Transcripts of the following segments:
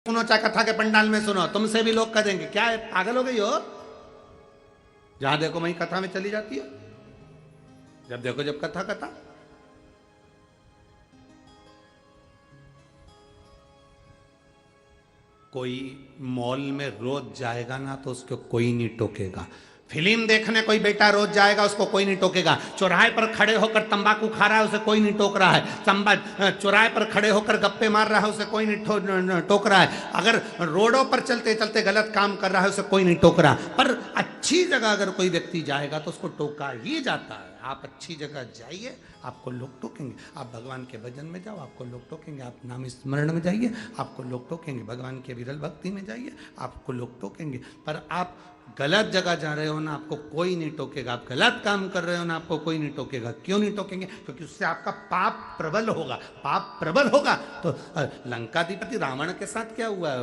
सुनो, चाहे कथा के पंडाल में सुनो, तुमसे भी लोग कहेंगे क्या है, पागल हो गई हो। जहां देखो वहीं कथा में चली जाती है, जब देखो जब कथा कथा। कोई मॉल में रोज जाएगा ना तो उसको कोई नहीं टोकेगा। फिल्म देखने कोई बेटा रोज जाएगा, उसको कोई नहीं टोकेगा। चौराहे पर खड़े होकर तंबाकू खा रहा है, उसे कोई नहीं टोक रहा है। चौराहे पर खड़े होकर गप्पे मार रहा है, उसे कोई नहीं टोक रहा है। अगर रोडों पर चलते चलते गलत काम कर रहा है, उसे कोई नहीं टोक रहा। पर अच्छी जगह अगर कोई व्यक्ति जाएगा तो उसको टोका ही जाता है। आप अच्छी जगह जाइए, आपको लोग टोकेंगे। आप भगवान के भजन में जाओ, आपको लोग टोकेंगे। आप नाम स्मरण में जाइए, आपको लोग टोकेंगे। भगवान के विरल भक्ति में जाइए, आपको लोग टोकेंगे। पर आप गलत जगह जा रहे हो ना, आपको कोई नहीं टोकेगा। आप गलत काम कर रहे हो ना, आपको कोई नहीं टोकेगा। क्यों नहीं टोकेंगे? क्योंकि उससे आपका पाप प्रबल होगा। पाप प्रबल होगा तो लंकाधिपति रावण के साथ क्या हुआ?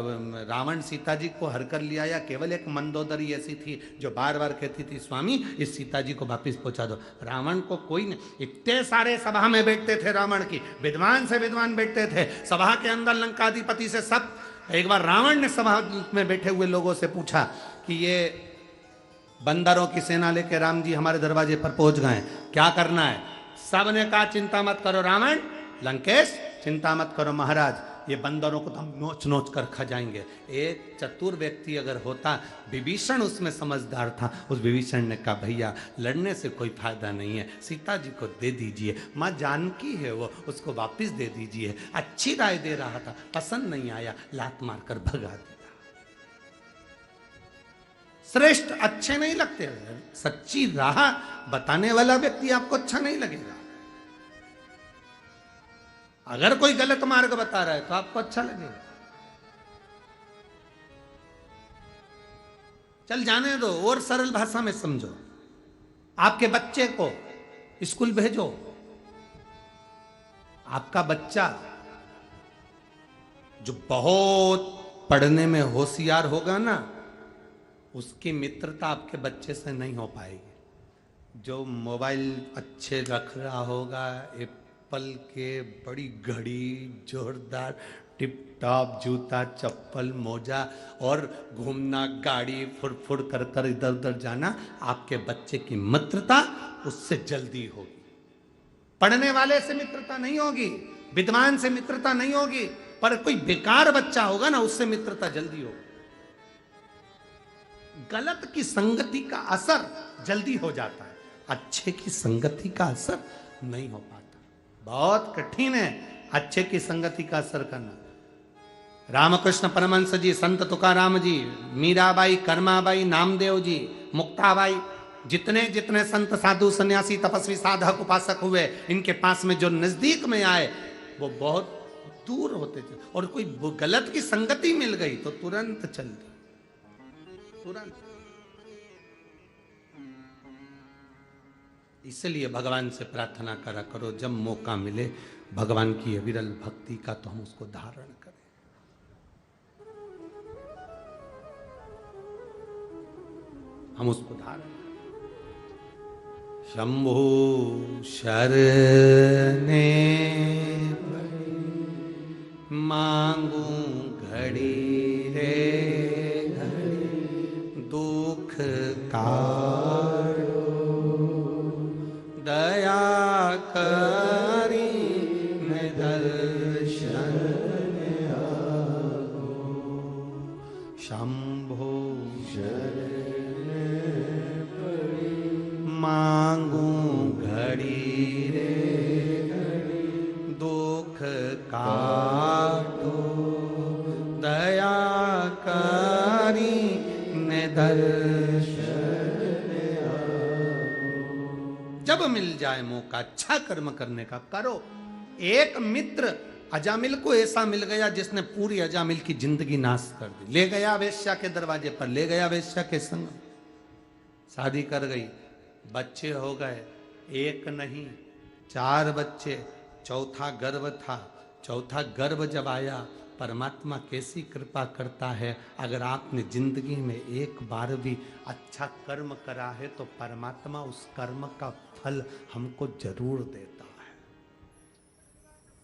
रावण सीता जी को हर कर लिया, या केवल एक मंदोदरी ऐसी थी जो बार बार कहती थी स्वामी इस सीता जी को वापिस पहुंचा दो। रावण को कोई नहीं। इतने सारे सभा में बैठते थे रावण की, विद्वान से विद्वान बैठते थे सभा के अंदर लंकाधिपति से सब। एक बार रावण ने सभा में बैठे हुए लोगों से पूछा कि ये बंदरों की सेना लेके राम जी हमारे दरवाजे पर पहुंच गए, क्या करना है? सब ने कहा चिंता मत करो रावण, लंकेश चिंता मत करो महाराज, ये बंदरों को तो हम नोच नोच कर खा जाएंगे। एक चतुर व्यक्ति अगर होता, विभीषण उसमें समझदार था, उस विभीषण ने कहा भैया लड़ने से कोई फायदा नहीं है, सीता जी को दे दीजिए, माँ जानकी है वो, उसको वापिस दे दीजिए। अच्छी राय दे रहा था, पसंद नहीं आया, लात मारकर भगा दिया। श्रेष्ठ अच्छे नहीं लगते, सच्ची राह बताने वाला व्यक्ति आपको अच्छा नहीं लगेगा। अगर कोई गलत मार्ग बता रहा है तो आपको अच्छा लगेगा। चल जाने दो, और सरल भाषा में समझो। आपके बच्चे को स्कूल भेजो, आपका बच्चा जो बहुत पढ़ने में होशियार होगा ना, उसकी मित्रता आपके बच्चे से नहीं हो पाएगी। जो मोबाइल अच्छे रख रहा होगा, एप्पल के बड़ी घड़ी, जोरदार टिप टॉप जूता चप्पल मोजा, और घूमना गाड़ी फुर कर कर इधर उधर जाना, आपके बच्चे की मित्रता उससे जल्दी होगी। पढ़ने वाले से मित्रता नहीं होगी, विद्वान से मित्रता नहीं होगी, पर कोई बेकार बच्चा होगा ना, उससे मित्रता जल्दी होगी। गलत की संगति का असर जल्दी हो जाता है, अच्छे की संगति का असर नहीं हो पाता। बहुत कठिन है अच्छे की संगति का असर करना। रामकृष्ण परमहंस जी, संत तुकाराम जी, मीराबाई, कर्माबाई, नामदेव जी, मुक्ताबाई, जितने जितने संत साधु सन्यासी तपस्वी साधक उपासक हुए, इनके पास में जो नजदीक में आए वो बहुत दूर होते थे। और कोई गलत की संगति मिल गई तो तुरंत चल दी, तुरंत। इसलिए भगवान से प्रार्थना करा करो, जब मौका मिले भगवान की अविरल भक्ति का, तो हम उसको धारण करें। हम उसको धारण करें। शंभु शरणे मांगू घड़ी रे दुख काढ़ो, दया करी मैं दर्शन आगो। शंभो शरण मांगू घड़ी रे दुख काटो, दया करी मैं दर्शन। जब मिल जाए मौका अच्छा कर्म करने का करो। एक मित्र अजामिल को ऐसा मिल गया जिसने पूरी अजामिल की जिंदगी नाश कर दी। ले गया वेश्या के दरवाजे पर, ले गया वेश्या के संग, शादी कर गई, बच्चे हो गए, एक नहीं 4 बच्चे, चौथा गर्भ था। चौथा गर्भ जब आया, परमात्मा कैसी कृपा करता है, अगर आपने जिंदगी में एक बार भी अच्छा कर्म करा है तो परमात्मा उस कर्म का फल हमको जरूर देता है।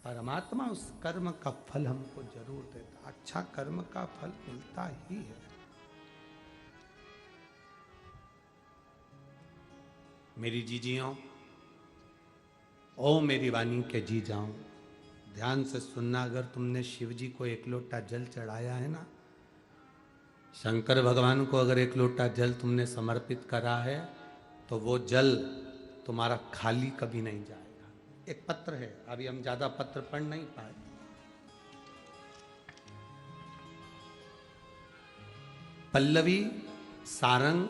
परमात्मा उस कर्म का फल हमको जरूर देता, अच्छा कर्म का फल मिलता ही है। मेरी जीजियों, ओ मेरी वाणी के जी जाऊं, ध्यान से सुनना। अगर तुमने शिव जी को एक लोटा जल चढ़ाया है ना, शंकर भगवान को अगर एक लोटा जल तुमने समर्पित करा है, तो वो जल तुम्हारा खाली कभी नहीं जाएगा। एक पत्र है, अभी हम ज्यादा पत्र पढ़ नहीं पाए। पल्लवी सारंग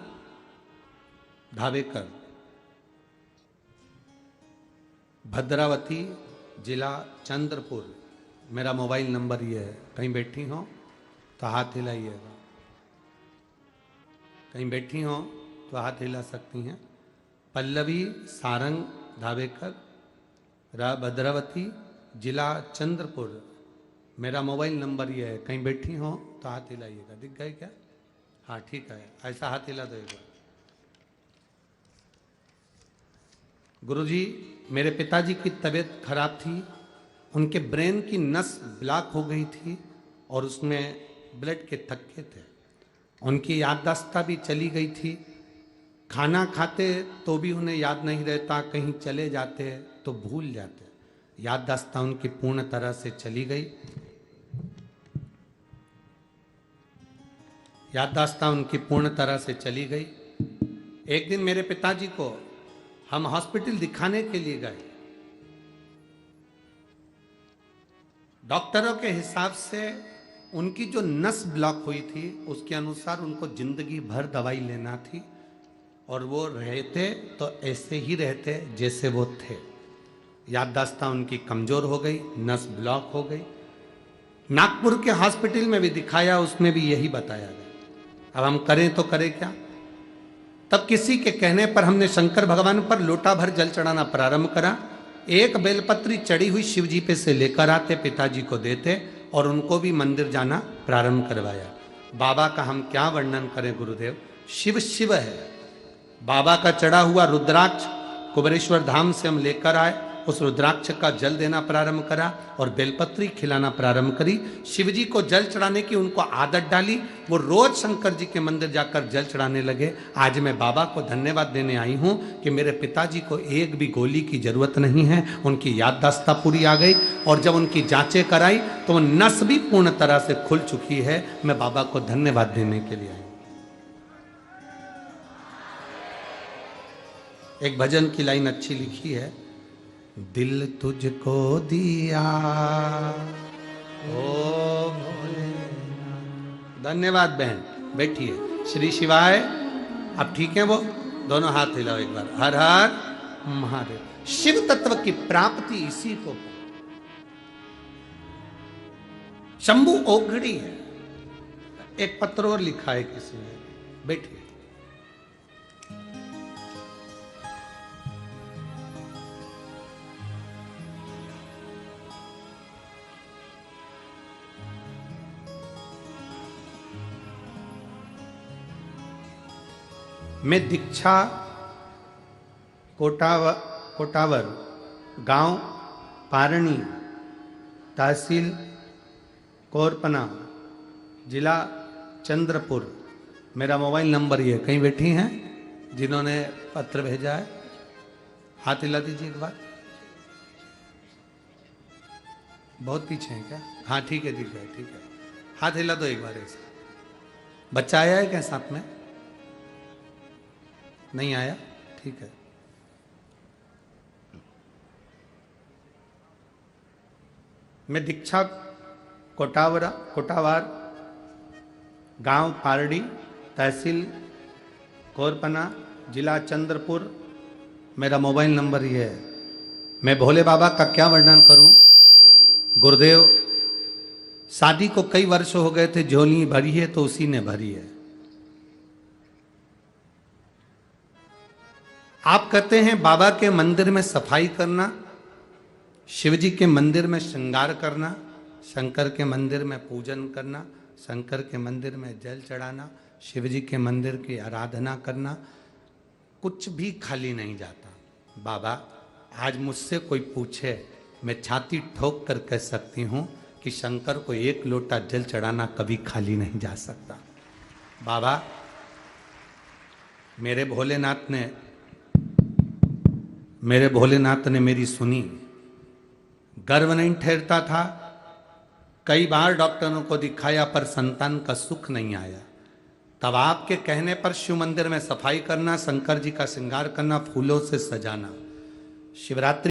धावेकर, भद्रावती, जिला चंद्रपुर। मेरा मोबाइल नंबर ये है। कहीं बैठी हो तो हाथ हिलाइएगा, कहीं बैठी हो तो हाथ हिला सकती हैं। पल्लवी सारंग धावेकर, भद्रावती, जिला चंद्रपुर। मेरा मोबाइल नंबर ये है। कहीं बैठी हो तो हाथ हिलाइएगा। दिख गए क्या? हाँ ठीक है, ऐसा हाथ हिला देगा। गुरुजी, मेरे पिताजी की तबीयत खराब थी, उनके ब्रेन की नस ब्लॉक हो गई थी और उसमें ब्लड के थक्के थे। उनकी याददाश्त भी चली गई थी। खाना खाते तो भी उन्हें याद नहीं रहता, कहीं चले जाते तो भूल जाते। याददाश्त उनकी पूर्ण तरह से चली गई। याददाश्त उनकी पूर्ण तरह से चली गई। एक दिन मेरे पिताजी को हम हॉस्पिटल दिखाने के लिए गए। डॉक्टरों के हिसाब से उनकी जो नस ब्लॉक हुई थी, उसके अनुसार उनको जिंदगी भर दवाई लेना थी, और वो रहते तो ऐसे ही रहते जैसे वो थे। याददाश्त उनकी कमजोर हो गई, नस ब्लॉक हो गई। नागपुर के हॉस्पिटल में भी दिखाया, उसमें भी यही बताया गया। अब हम करें तो करें क्या? तब किसी के कहने पर हमने शंकर भगवान पर लोटा भर जल चढ़ाना प्रारंभ करा। एक बेलपत्री चढ़ी हुई शिव जी पे से लेकर आते, पिताजी को देते और उनको भी मंदिर जाना प्रारंभ करवाया। बाबा का हम क्या वर्णन करें गुरुदेव, शिव शिव है। बाबा का चढ़ा हुआ रुद्राक्ष कुबेरेश्वर धाम से हम लेकर आए, उस रुद्राक्ष का जल देना प्रारंभ करा और बेलपत्री खिलाना प्रारंभ करी। शिव जी को जल चढ़ाने की उनको आदत डाली, वो रोज शंकर जी के मंदिर जाकर जल चढ़ाने लगे। आज मैं बाबा को धन्यवाद देने आई हूँ कि मेरे पिताजी को एक भी गोली की जरूरत नहीं है, उनकी याददाश्त पूरी आ गई, और जब उनकी जांचें कराई तो वो नस भी पूर्ण तरह से खुल चुकी है। मैं बाबा को धन्यवाद देने के लिए आई। एक भजन की लाइन अच्छी लिखी है, दिल तुझको दिया ओ भोलेनाथ। धन्यवाद बहन, बैठिए। श्री शिवाय। अब ठीक है वो? दोनों हाथ हिलाओ एक बार। हर हर महादेव। शिव तत्व की प्राप्ति इसी को, शंभु ओघड़ी है। एक पत्र और लिखा है किसी ने, बैठिए। मैं दीक्षा कोटावर, गांव पारणी, तहसील कोरपना, जिला चंद्रपुर। मेरा मोबाइल नंबर ये। कहीं बैठी हैं जिन्होंने पत्र भेजा है? हाथ हिला दीजिए एक बार। बहुत पीछे हैं क्या? हाँ ठीक है ठीक है ठीक है, हाथ हिला दो एक बार ऐसा। बच्चा आया है क्या साथ में? नहीं आया? ठीक है। मैं दीक्षा कोटावार, गांव पारडी, तहसील कोरपना, जिला चंद्रपुर। मेरा मोबाइल नंबर ये है। मैं भोले बाबा का क्या वर्णन करूं गुरुदेव। शादी को कई वर्ष हो गए थे, झोली भरी है तो उसी ने भरी है। आप कहते हैं बाबा के मंदिर में सफाई करना, शिव जी के मंदिर में श्रृंगार करना, शंकर के मंदिर में पूजन करना, शंकर के मंदिर में जल चढ़ाना, शिव जी के मंदिर की आराधना करना, कुछ भी खाली नहीं जाता। बाबा आज मुझसे कोई पूछे मैं छाती ठोक कर कह सकती हूं कि शंकर को एक लोटा जल चढ़ाना कभी खाली नहीं जा सकता। बाबा, मेरे भोलेनाथ ने मेरी सुनी, गर्व नहीं ठहरता था। कई बार डॉक्टरों को दिखाया पर संतान का सुख नहीं आया। तब आपके कहने पर शिव मंदिर में सफाई करना, शंकर जी का श्रृंगार करना, फूलों से सजाना, शिवरात्रि